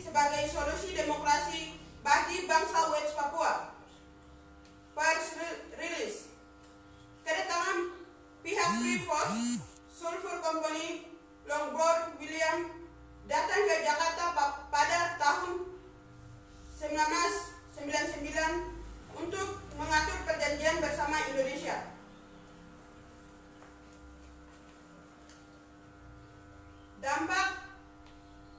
sebagai solusi demokrasi bagi bangsa West Papua. Pers rilis, kedatangan pihak Freeport Sulfur Company Longboard William datang ke Jakarta pada tahun 1999 untuk mengatur perjanjian bersama Indonesia. Dampak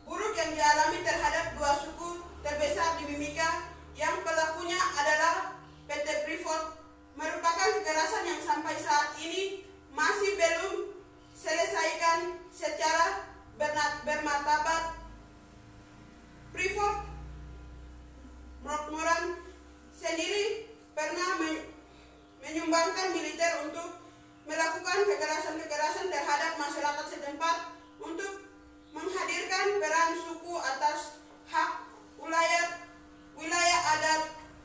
buruk yang dialami terhadap dua suku terbesar di Mimika yang pelakunya adalah PT Freeport merupakan kekerasan yang sampai saat ini masih belum selesaikan secara bermartabat. Freeport Moran sendiri pernah menyumbangkan militer untuk melakukan kekerasan-kekerasan terhadap masyarakat setempat untuk menghadirkan peran suku atas hak wilayah adat.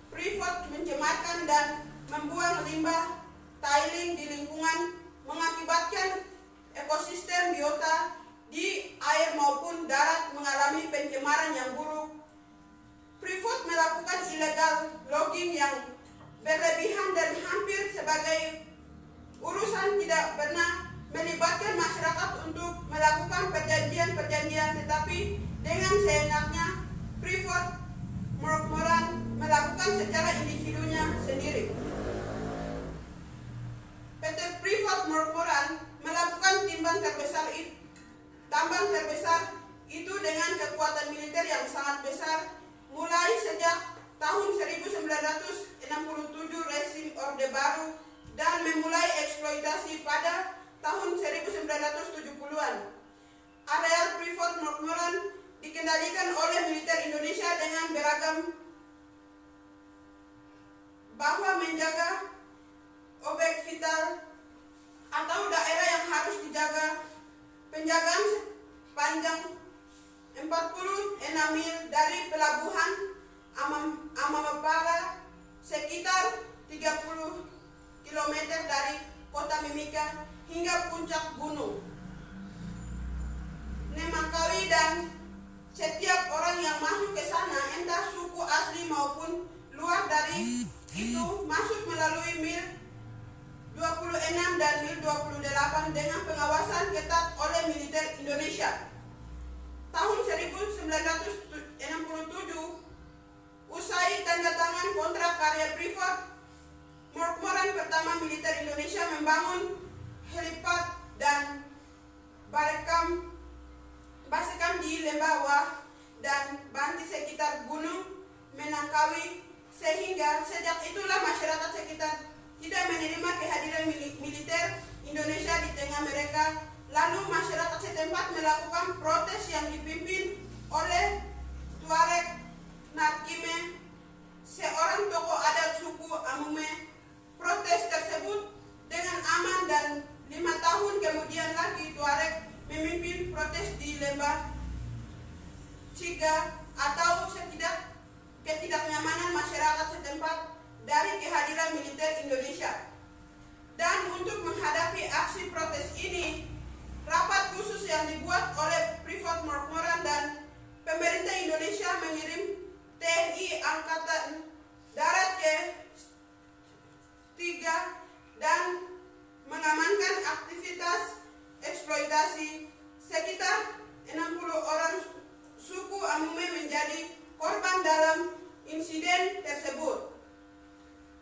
Freeport mencemarkan dan membuang limbah tiling di lingkungan, mengakibatkan ekosistem biota di air maupun darat mengalami pencemaran yang buruk. Freeport melakukan illegal logging yang berlebihan dan hampir sebagai urusan tidak pernah melibatkan masyarakat untuk melakukan perjanjian, tetapi dengan seenaknya Freeport Moran melakukan secara individunya sendiri. PT Freeport Moran melakukan tambang terbesar itu dengan kekuatan militer yang sangat besar mulai sejak tahun 1967 rezim Orde Baru dan memulai eksploitasi pada tahun 1970-an. Areal Freeport Moran dikendalikan oleh militer Indonesia dengan beragam bahwa menjaga objek vital atau daerah yang harus dijaga. Penjagaan sepanjang 46 mil dari pelabuhan Amamapara sekitar 30 km dari kota Mimika hingga puncak gunung Nemakawi, dan setiap orang yang masuk ke sana, entah suku asli maupun luar dari itu, masuk melalui mil 26 dan mil 28 dengan pengawasan ketat oleh militer Indonesia. Tahun 1967, usai tanda tangan kontrak karya Freeport Moran pertama, militer Indonesia membangun helipad dan basekam di Lembawah dan Banti sekitar Gunung Menangkawi, sehingga sejak itulah masyarakat sekitar tidak menerima kehadiran militer Indonesia di tengah mereka. Lalu masyarakat setempat melakukan protes yang dipimpin oleh Tuareg Narkime, seorang tokoh adat suku Amume. Protes tersebut dengan aman dan 5 tahun kemudian lagi Tuareg memimpin protes di Lembah Ciga atau ketidaknyamanan masyarakat setempat dari kehadiran militer Indonesia. Dan untuk menghadapi aksi protes ini, rapat khusus yang dibuat oleh Freeport Moran dan pemerintah Indonesia mengirim TNI Angkatan Darat ke 3 dan mengamankan aktivitas eksploitasi. Sekitar 60 orang suku Amume menjadi korban dalam insiden tersebut.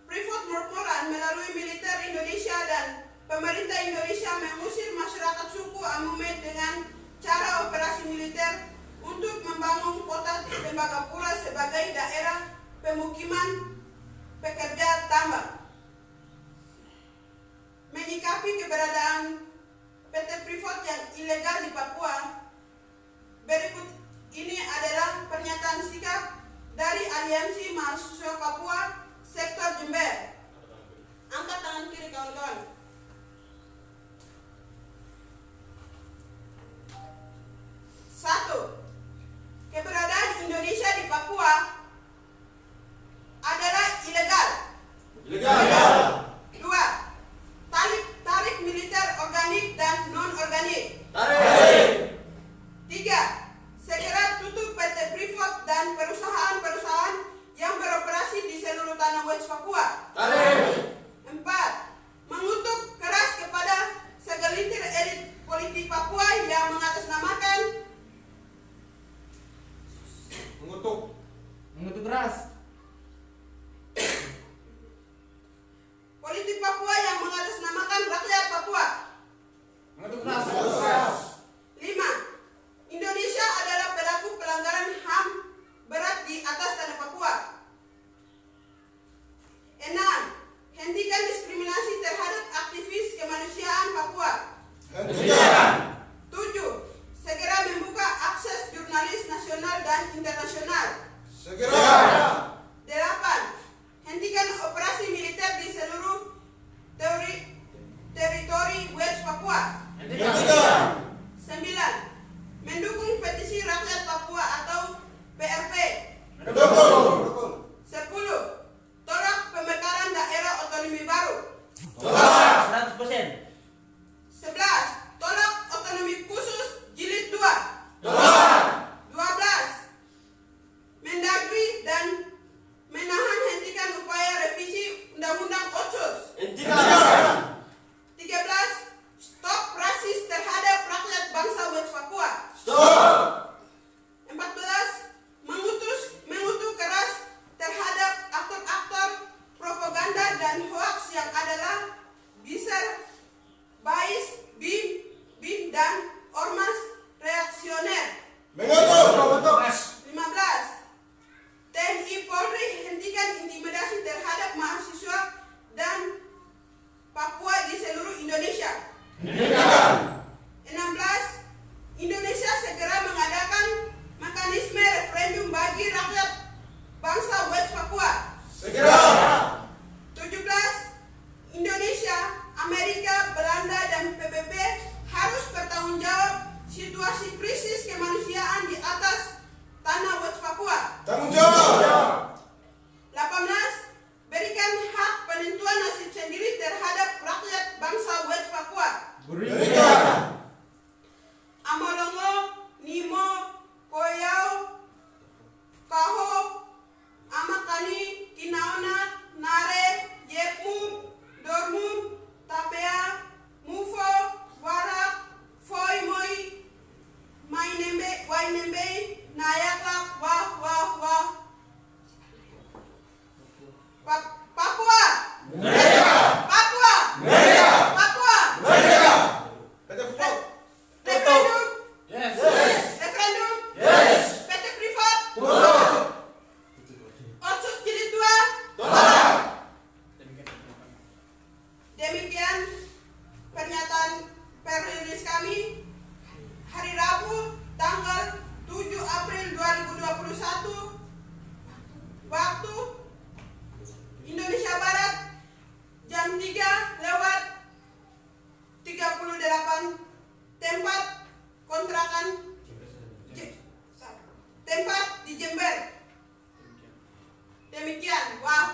Freeport Moran melalui militer Indonesia dan pemerintah Indonesia mengusir masyarakat suku Amume dengan cara operasi militer untuk membangun kota Tembagapura sebagai daerah pemukiman pekerja tambang. Menyikapi keberadaan PT Freeport yang ilegal di Papua, berikut ini adalah pernyataan sikap dari Aliansi Mahasiswa Papua Sektor Jember. Angkat tangan kiri kawan-kawan. Satu, keberadaan Indonesia di Papua adalah ilegal. Dua, tarik militer organik dan non-organik. Tiga, nasional dan internasional. Segera. 8. Hentikan operasi militer di seluruh teritori West Papua. Hentikan. 9. Mendukung petisi rakyat Papua atau PRP. Mendukung. 10. Tolak pemekaran daerah otonomi baru. Tolak. 100%. 11. Tolak otonomi khusus jilid 2. Tolak. 12. Mendagri dan Menahan hentikan upaya revisi Undang-Undang Otsus. Hentikan. 13. Stop rasis terhadap rakyat bangsa West Papua. Stop. 14. Mengutuk keras terhadap aktor-aktor propaganda dan hoaks yang adalah Biser, Bais, BIM, dan ormas reaksioner. Mengutuk. 15. TNI Polri hentikan intimidasi terhadap mahasiswa dan Papua di seluruh Indonesia. Hentikan. 16. Indonesia segera mengadakan mekanisme referendum bagi rakyat bangsa West Papua. Segera. 17. Indonesia, Amerika, Belanda, dan PBB harus bertanggung jawab situasi krisis kemanusiaan di atas tanah West Papua. Tanggung jawab. 18. Berikan hak penentuan nasib sendiri terhadap rakyat bangsa West Papua. Berikan. Amolongo, Nimo, Koyau, Kaho, Amakani, Kinaona, Nare, Jepmu, Dormu, Tapea, Mufo, Warak, Foi Moi, Wainembe, Nayaklak, Wah. Papua! Merdeka. Papua! Merdeka. Papua! Merdeka. Referendum! Yes. Referendum! Yes. PT Privat! Tolak. Otsus jilid 2! Tolak. Demikian pernyataan perilis kami hari Rabu tanggal 7 April 2021 waktu Indonesia Barat jam 3:38 tempat kontrakan tempat di Jember. Demikian. Wah.